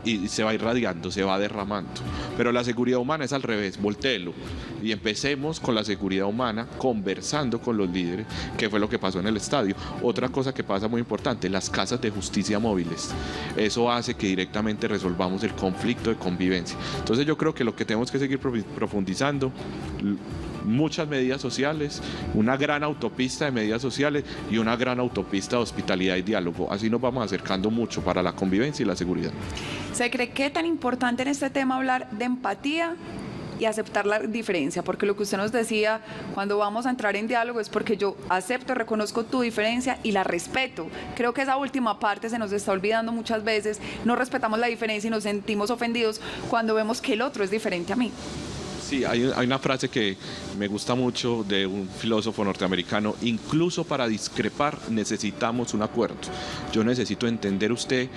y se va irradiando, se va derramando. Pero la seguridad humana es al revés, voltéelo y empecemos con la seguridad humana conversando con los líderes, que fue lo que pasó en el estadio. Otra cosa que pasa muy importante, las casas de justicia móviles. Eso hace que directamente resolvamos el conflicto de convivencia. Entonces yo creo que lo que tenemos que seguir profundizando, muchas medidas sociales, una gran autopista de medidas sociales y una gran autopista de hospitalidad y diálogo. Así nos vamos acercando mucho para la convivencia y la seguridad. ¿Se cree que es tan importante en este tema hablar de empatía y aceptar la diferencia? Porque lo que usted nos decía, cuando vamos a entrar en diálogo es porque yo acepto, reconozco tu diferencia y la respeto. Creo que esa última parte se nos está olvidando muchas veces. No respetamos la diferencia y nos sentimos ofendidos cuando vemos que el otro es diferente a mí. Sí, hay una frase que me gusta mucho de un filósofo norteamericano: incluso para discrepar necesitamos un acuerdo. Yo necesito entender usted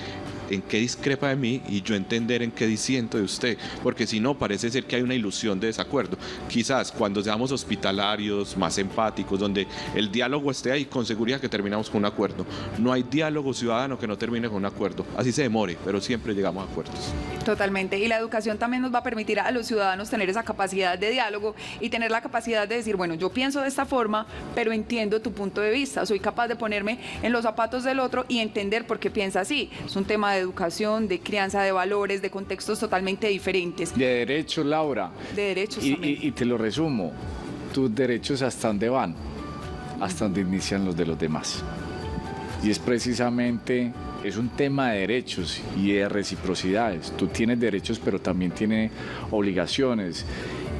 en qué discrepa de mí y yo entender en qué disiento de usted, porque si no parece ser que hay una ilusión de desacuerdo. Quizás cuando seamos hospitalarios, más empáticos, donde el diálogo esté ahí, con seguridad que terminamos con un acuerdo. No hay diálogo ciudadano que no termine con un acuerdo, así se demore, pero siempre llegamos a acuerdos. Totalmente, y la educación también nos va a permitir a los ciudadanos tener esa capacidad de diálogo y tener la capacidad de decir, bueno, yo pienso de esta forma, pero entiendo tu punto de vista, soy capaz de ponerme en los zapatos del otro y entender por qué piensa así. Es un tema de educación, de crianza, de valores, de contextos totalmente diferentes. De derechos, Laura. De derechos también. Y te lo resumo, tus derechos ¿hasta dónde van? Hasta donde inician los de los demás. Y es precisamente, es un tema de derechos y de reciprocidades. Tú tienes derechos, pero también tienes obligaciones.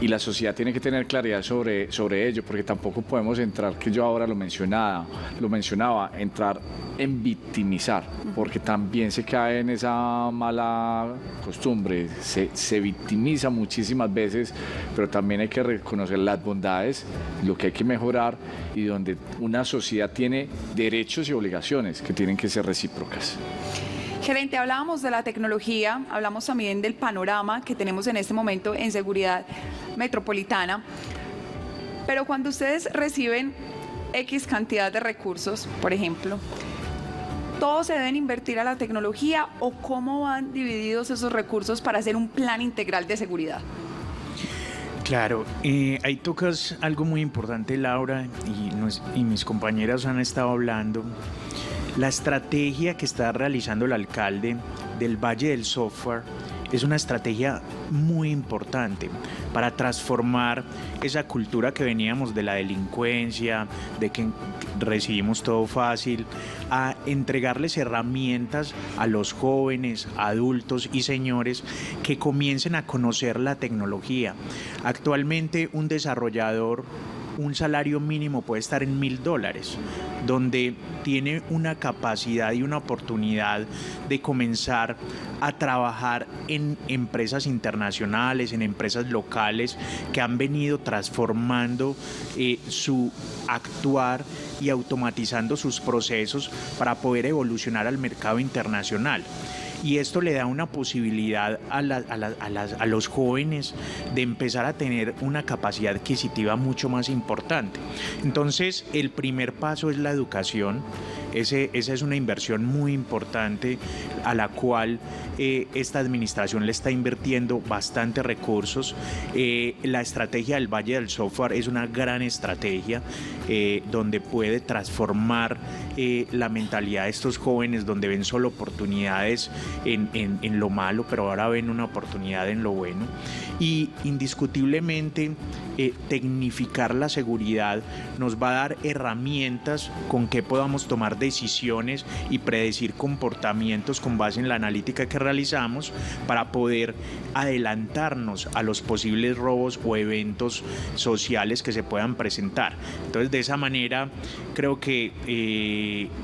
Y la sociedad tiene que tener claridad sobre ello, porque tampoco podemos entrar, que yo ahora lo mencionaba, entrar en victimizar, porque también se cae en esa mala costumbre, se victimiza muchísimas veces, pero también hay que reconocer las bondades, lo que hay que mejorar, y donde una sociedad tiene derechos y obligaciones que tienen que ser recíprocas. Gerente, hablábamos de la tecnología, hablamos también del panorama que tenemos en este momento en seguridad metropolitana, pero cuando ustedes reciben X cantidad de recursos, por ejemplo, ¿todos se deben invertir a la tecnología o cómo van divididos esos recursos para hacer un plan integral de seguridad? Claro, ahí tocas algo muy importante, Laura, y mis compañeras han estado hablando. La estrategia que está realizando el alcalde del Valle del Software es una estrategia muy importante para transformar esa cultura que veníamos de la delincuencia, de que recibimos todo fácil, a entregarles herramientas a los jóvenes, adultos y señores que comiencen a conocer la tecnología. Actualmente un desarrollador, un salario mínimo puede estar en $1,000, donde tiene una capacidad y una oportunidad de comenzar a trabajar en empresas internacionales, en empresas locales que han venido transformando su actuar y automatizando sus procesos para poder evolucionar al mercado internacional. Y esto le da una posibilidad a los jóvenes de empezar a tener una capacidad adquisitiva mucho más importante. Entonces, el primer paso es la educación. Esa es una inversión muy importante a la cual esta administración le está invirtiendo bastantes recursos. La estrategia del Valle del Software es una gran estrategia donde puede transformar la mentalidad de estos jóvenes, donde ven solo oportunidades en lo malo, pero ahora ven una oportunidad en lo bueno. Y indiscutiblemente tecnificar la seguridad nos va a dar herramientas con que podamos tomar decisiones y predecir comportamientos con base en la analítica que realizamos para poder adelantarnos a los posibles robos o eventos sociales que se puedan presentar. Entonces, de esa manera creo que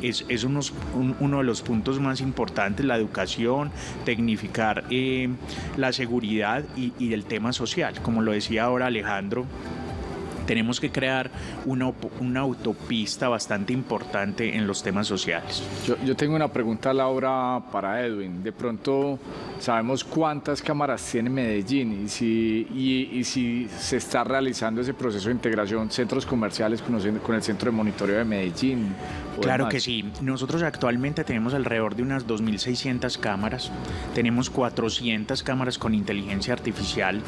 es uno de los puntos más importantes, la educación, tecnificar la seguridad y el tema social. Como lo decía ahora Alejandro, tenemos que crear una autopista bastante importante en los temas sociales. Yo tengo una pregunta, Laura, para Edwin. De pronto sabemos cuántas cámaras tiene Medellín y si se está realizando ese proceso de integración, centros comerciales con el Centro de Monitoreo de Medellín. Claro que sí. Nosotros actualmente tenemos alrededor de unas 2.600 cámaras. Tenemos 400 cámaras con inteligencia artificial,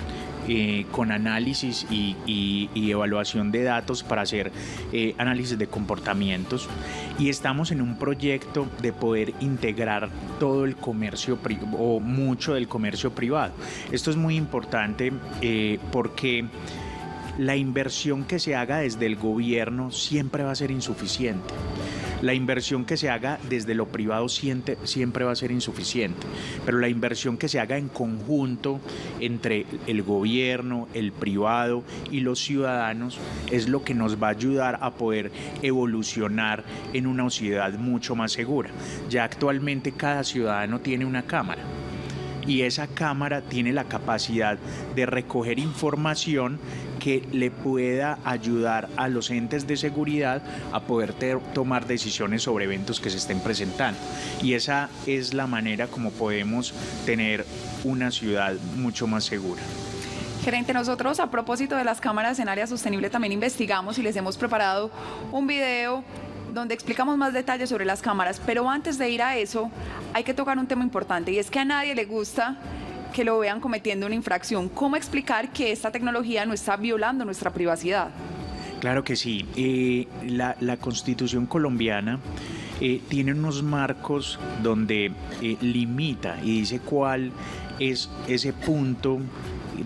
con análisis y evaluación de datos para hacer análisis de comportamientos, y estamos en un proyecto de poder integrar todo el comercio o mucho del comercio privado. Esto es muy importante porque la inversión que se haga desde el gobierno siempre va a ser insuficiente. La inversión que se haga desde lo privado siempre va a ser insuficiente, pero la inversión que se haga en conjunto entre el gobierno, el privado y los ciudadanos es lo que nos va a ayudar a poder evolucionar en una sociedad mucho más segura. Ya actualmente cada ciudadano tiene una cámara, y esa cámara tiene la capacidad de recoger información que le pueda ayudar a los entes de seguridad a poder tomar decisiones sobre eventos que se estén presentando. Y esa es la manera como podemos tener una ciudad mucho más segura. Gerente, nosotros a propósito de las cámaras en área sostenible también investigamos y les hemos preparado un video donde explicamos más detalles sobre las cámaras, pero antes de ir a eso hay que tocar un tema importante, y es que a nadie le gusta que lo vean cometiendo una infracción. ¿Cómo explicar que esta tecnología no está violando nuestra privacidad? Claro que sí. La Constitución colombiana tiene unos marcos donde limita y dice cuál es ese punto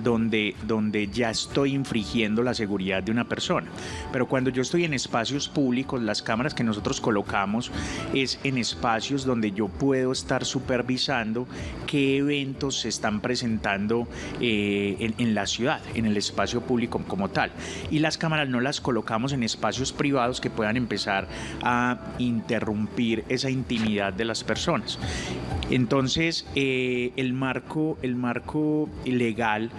donde ya estoy infringiendo la seguridad de una persona. Pero cuando yo estoy en espacios públicos, las cámaras que nosotros colocamos es en espacios donde yo puedo estar supervisando qué eventos se están presentando en la ciudad, en el espacio público como tal. Y las cámaras no las colocamos en espacios privados que puedan empezar a interrumpir esa intimidad de las personas. Entonces, el marco legal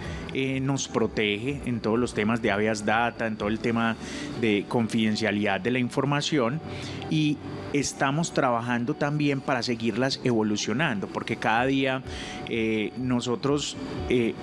nos protege en todos los temas de habeas data, en todo el tema de confidencialidad de la información, y estamos trabajando también para seguirlas evolucionando, porque cada día nosotros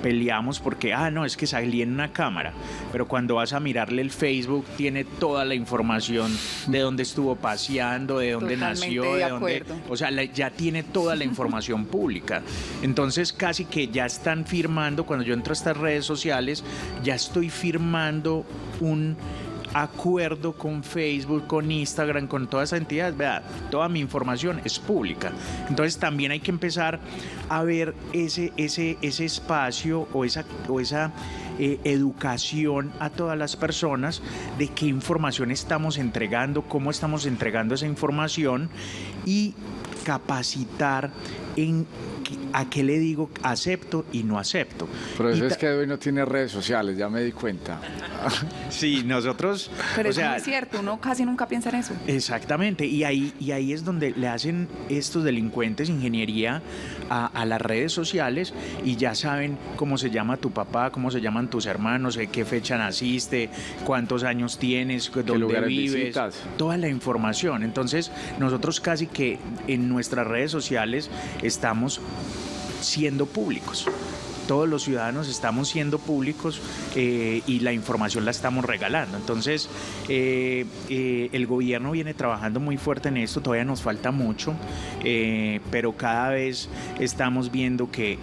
peleamos porque, no, es que salí en una cámara, pero cuando vas a mirarle el Facebook tiene toda la información de dónde estuvo paseando, de dónde nació, de dónde, o sea, ya tiene toda la información pública. Entonces casi que ya están firmando, cuando yo entro a estas redes sociales, ya estoy firmando un acuerdo con Facebook, con Instagram, con todas esas entidades. Vea, toda mi información es pública. Entonces también hay que empezar a ver ese espacio o esa educación a todas las personas de qué información estamos entregando, cómo estamos entregando esa información, y capacitar en a qué le digo acepto y no acepto. Pero eso es que hoy no tiene redes sociales, ya me di cuenta. Sí, nosotros... Pero eso no es cierto, uno casi nunca piensa en eso. Exactamente, y ahí es donde le hacen estos delincuentes ingeniería a las redes sociales, y ya saben cómo se llama tu papá, cómo se llaman tus hermanos, qué fecha naciste, cuántos años tienes, dónde vives, visitas, toda la información. Entonces nosotros casi que en nuestras redes sociales estamos siendo públicos. todos los ciudadanos estamos siendo públicos y la información la estamos regalando. Entonces, el gobierno viene trabajando muy fuerte en esto, todavía nos falta mucho, pero cada vez estamos viendo que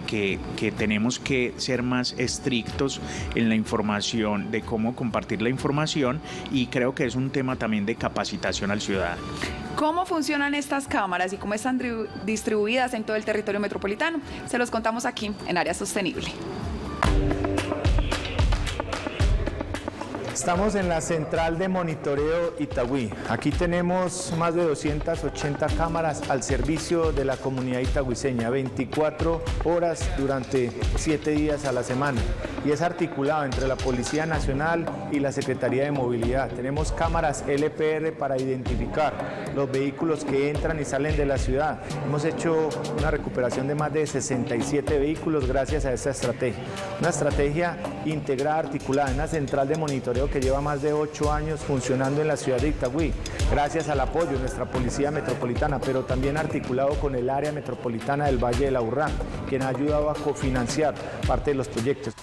tenemos que ser más estrictos en la información, de cómo compartir la información, y creo que es un tema también de capacitación al ciudadano. ¿Cómo funcionan estas cámaras y cómo están distribuidas en todo el territorio metropolitano? Se los contamos aquí en Área Sostenible. Estamos en la central de monitoreo Itagüí. Aquí tenemos más de 280 cámaras al servicio de la comunidad itagüiseña, 24 horas durante 7 días a la semana. Y es articulado entre la Policía Nacional y la Secretaría de Movilidad. Tenemos cámaras LPR para identificar los vehículos que entran y salen de la ciudad. Hemos hecho una recuperación de más de 67 vehículos gracias a esta estrategia. Una estrategia integrada, articulada en una central de monitoreo que lleva más de 8 años funcionando en la ciudad de Itagüí, gracias al apoyo de nuestra Policía Metropolitana, pero también articulado con el área metropolitana del Valle de Aburrá, quien ha ayudado a cofinanciar parte de los proyectos.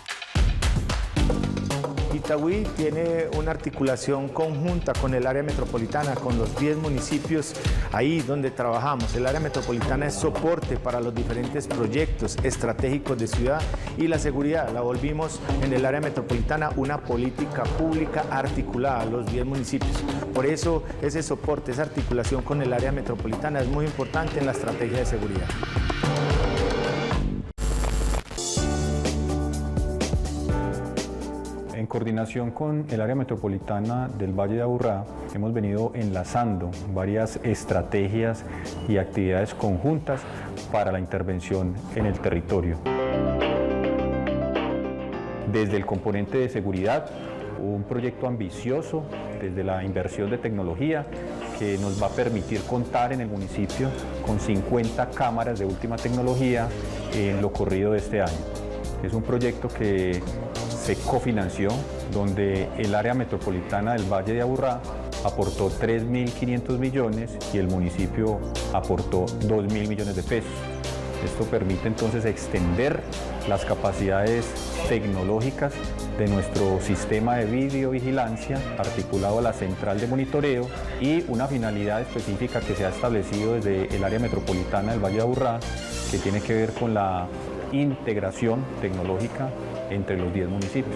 Itagüí tiene una articulación conjunta con el área metropolitana, con los 10 municipios ahí donde trabajamos. El área metropolitana es soporte para los diferentes proyectos estratégicos de ciudad, y la seguridad la volvimos en el área metropolitana una política pública articulada a los 10 municipios. Por eso ese soporte, esa articulación con el área metropolitana es muy importante en la estrategia de seguridad. En coordinación con el área metropolitana del Valle de Aburrá, hemos venido enlazando varias estrategias y actividades conjuntas para la intervención en el territorio. Desde el componente de seguridad, un proyecto ambicioso desde la inversión de tecnología que nos va a permitir contar en el municipio con 50 cámaras de última tecnología en lo corrido de este año. Es un proyecto que se cofinanció, donde el área metropolitana del Valle de Aburrá aportó 3.500 millones y el municipio aportó 2.000 millones de pesos. Esto permite entonces extender las capacidades tecnológicas de nuestro sistema de videovigilancia articulado a la central de monitoreo, y una finalidad específica que se ha establecido desde el área metropolitana del Valle de Aburrá, que tiene que ver con la integración tecnológica entre los 10 municipios.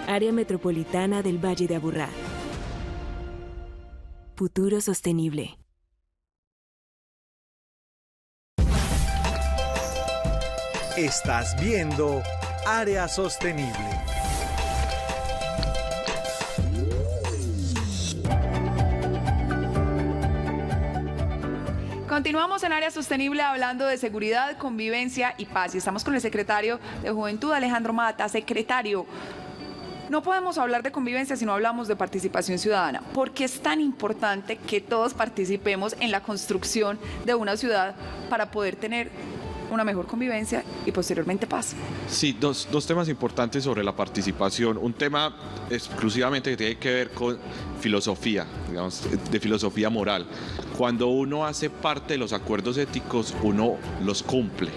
Área Metropolitana del Valle de Aburrá. Futuro sostenible. Estás viendo Área Sostenible. Continuamos en Área Sostenible hablando de seguridad, convivencia y paz. Y estamos con el secretario de Juventud, Alejandro Mata. Secretario, no podemos hablar de convivencia si no hablamos de participación ciudadana. ¿Por qué es tan importante que todos participemos en la construcción de una ciudad para poder tener una mejor convivencia y posteriormente paz? Sí, dos temas importantes sobre la participación. Un tema exclusivamente que tiene que ver con filosofía, digamos, de filosofía moral. Cuando uno hace parte de los acuerdos éticos, uno los cumple.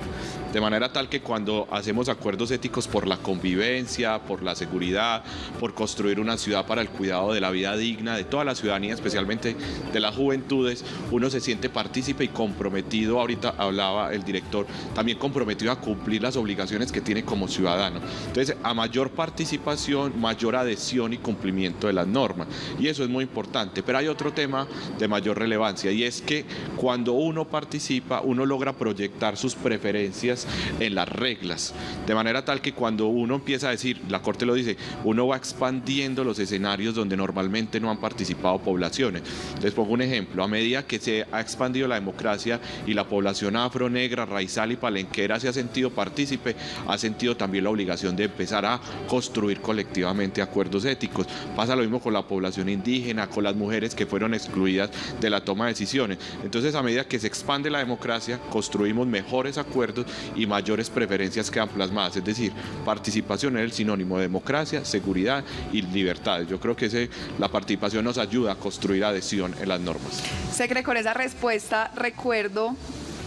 De manera tal que cuando hacemos acuerdos éticos por la convivencia, por la seguridad, por construir una ciudad para el cuidado de la vida digna de toda la ciudadanía, especialmente de las juventudes, uno se siente partícipe y comprometido. Ahorita hablaba el director, también comprometido a cumplir las obligaciones que tiene como ciudadano. Entonces, a mayor participación, mayor adhesión y cumplimiento de las normas. Y eso es muy importante. Pero hay otro tema de mayor relevancia, y es que cuando uno participa, uno logra proyectar sus preferencias en las reglas, de manera tal que cuando uno empieza a decir, la Corte lo dice, uno va expandiendo los escenarios donde normalmente no han participado poblaciones. Les pongo un ejemplo: a medida que se ha expandido la democracia y la población afro, negra, raizal y palenquera se ha sentido partícipe, ha sentido también la obligación de empezar a construir colectivamente acuerdos éticos. Pasa lo mismo con la población indígena, con las mujeres que fueron excluidas de la toma de decisiones. Entonces, a medida que se expande la democracia, construimos mejores acuerdos y mayores preferencias quedan plasmadas. Es decir, participación es el sinónimo de democracia, seguridad y libertades. Yo creo que la participación nos ayuda a construir adhesión en las normas. Secre, con esa respuesta recuerdo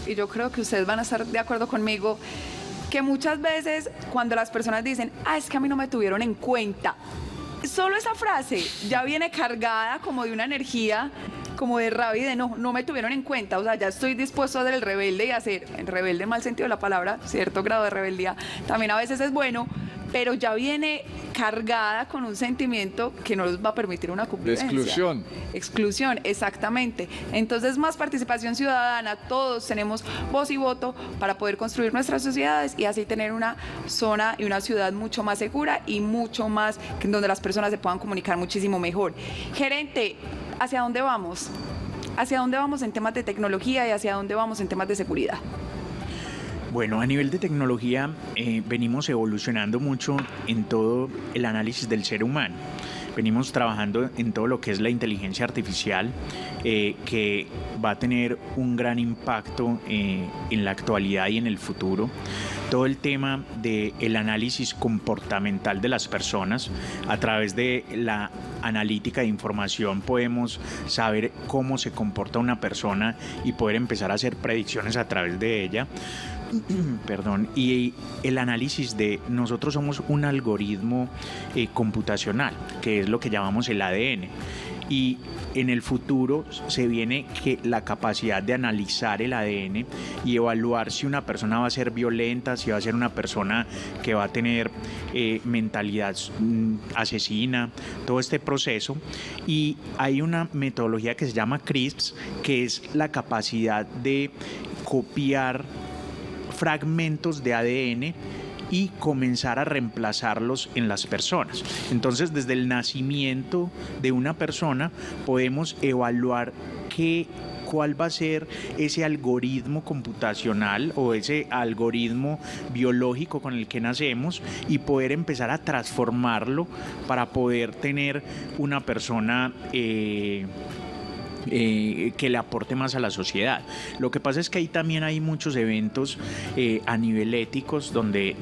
y yo creo que ustedes van a estar de acuerdo conmigo, que muchas veces cuando las personas dicen, es que a mí no me tuvieron en cuenta, solo esa frase ya viene cargada como de una energía, como de rabia y de no me tuvieron en cuenta, o sea, ya estoy dispuesto a ser el rebelde y hacer, el rebelde en mal sentido de la palabra, cierto grado de rebeldía, también a veces es bueno, pero ya viene cargada con un sentimiento que no nos va a permitir una convivencia. Exclusión. Exclusión, exactamente. Entonces, más participación ciudadana, todos tenemos voz y voto para poder construir nuestras sociedades y así tener una zona y una ciudad mucho más segura y mucho más donde las personas se puedan comunicar muchísimo mejor. Gerente, ¿hacia dónde vamos? ¿Hacia dónde vamos en temas de tecnología y hacia dónde vamos en temas de seguridad? Bueno, a nivel de tecnología venimos evolucionando mucho en todo el análisis del ser humano. Venimos trabajando en todo lo que es la inteligencia artificial, que va a tener un gran impacto en la actualidad y en el futuro. Todo el tema del análisis comportamental de las personas, a través de la analítica de información podemos saber cómo se comporta una persona y poder empezar a hacer predicciones a través de ella. Perdón, y el análisis de nosotros somos un algoritmo computacional, que es lo que llamamos el ADN. Y en el futuro se viene que la capacidad de analizar el ADN y evaluar si una persona va a ser violenta, si va a ser una persona que va a tener mentalidad asesina, todo este proceso. Y hay una metodología que se llama CRISPR, que es la capacidad de copiar fragmentos de ADN y comenzar a reemplazarlos en las personas. Entonces, desde el nacimiento de una persona podemos evaluar cuál va a ser ese algoritmo computacional o ese algoritmo biológico con el que nacemos y poder empezar a transformarlo para poder tener una persona que le aporte más a la sociedad. Lo que pasa es que ahí también hay muchos eventos a nivel éticos donde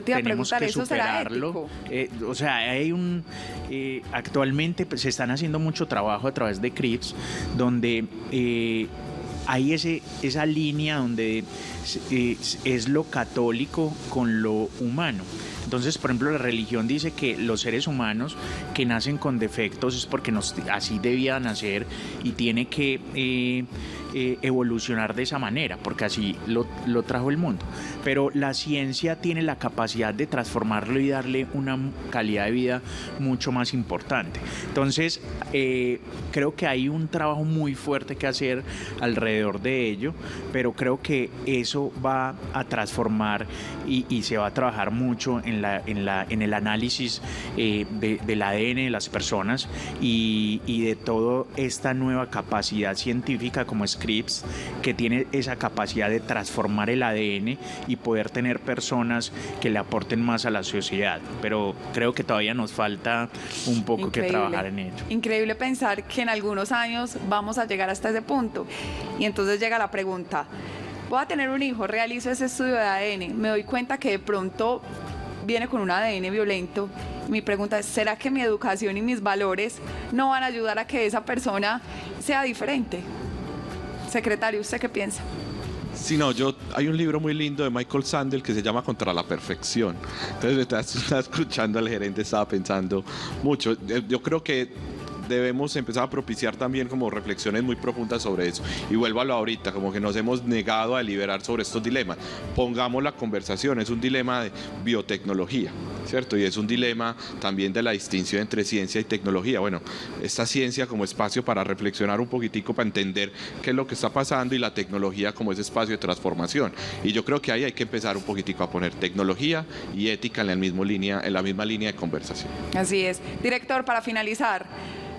tenemos que superarlo. O sea, hay actualmente pues, se están haciendo mucho trabajo a través de CRISPR, donde hay esa línea donde es lo católico con lo humano. Entonces, por ejemplo, la religión dice que los seres humanos que nacen con defectos es porque así debían nacer y tiene que evolucionar de esa manera, porque así lo trajo el mundo. Pero la ciencia tiene la capacidad de transformarlo y darle una calidad de vida mucho más importante. Entonces, creo que hay un trabajo muy fuerte que hacer alrededor de ello, pero creo que eso va a transformar y se va a trabajar mucho en el análisis del ADN de las personas y de toda esta nueva capacidad científica como es CRISPR, que tiene esa capacidad de transformar el ADN y poder tener personas que le aporten más a la sociedad. Pero creo que todavía nos falta un poco que trabajar en ello. Increíble pensar que en algunos años vamos a llegar hasta ese punto. Y entonces llega la pregunta, voy a tener un hijo, realizo ese estudio de ADN, me doy cuenta que de pronto viene con un ADN violento. Mi pregunta es, ¿será que mi educación y mis valores no van a ayudar a que esa persona sea diferente? Secretario, ¿usted qué piensa? Sí, no, hay un libro muy lindo de Michael Sandel que se llama Contra la Perfección. Entonces, estaba escuchando al gerente, estaba pensando mucho. Yo creo que debemos empezar a propiciar también como reflexiones muy profundas sobre eso. Y vuelvo a lo ahorita, como que nos hemos negado a deliberar sobre estos dilemas. Pongamos la conversación, es un dilema de biotecnología, ¿cierto? Y es un dilema también de la distinción entre ciencia y tecnología. Bueno, esta ciencia como espacio para reflexionar un poquitico, para entender qué es lo que está pasando, y la tecnología como ese espacio de transformación. Y yo creo que ahí hay que empezar un poquitico a poner tecnología y ética en la misma línea de conversación. Así es. Director, para finalizar,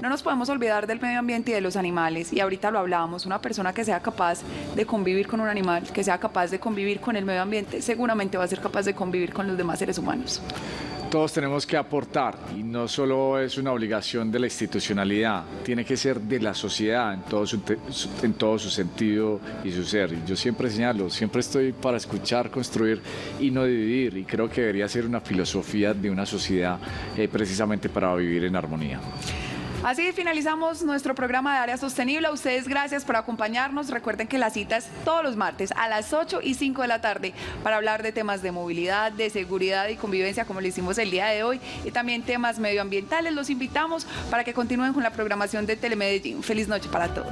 no nos podemos olvidar del medio ambiente y de los animales, y ahorita lo hablábamos, una persona que sea capaz de convivir con un animal, que sea capaz de convivir con el medio ambiente, seguramente va a ser capaz de convivir con los demás seres humanos. Todos tenemos que aportar, y no solo es una obligación de la institucionalidad, tiene que ser de la sociedad en todo su sentido y su ser. Y yo siempre señalo, siempre estoy para escuchar, construir y no dividir, y creo que debería ser una filosofía de una sociedad precisamente para vivir en armonía. Así finalizamos nuestro programa de Área Sostenible. A ustedes gracias por acompañarnos. Recuerden que la cita es todos los martes a las 8 y 5 de la tarde para hablar de temas de movilidad, de seguridad y convivencia, como lo hicimos el día de hoy, y también temas medioambientales. Los invitamos para que continúen con la programación de Telemedellín. Feliz noche para todos.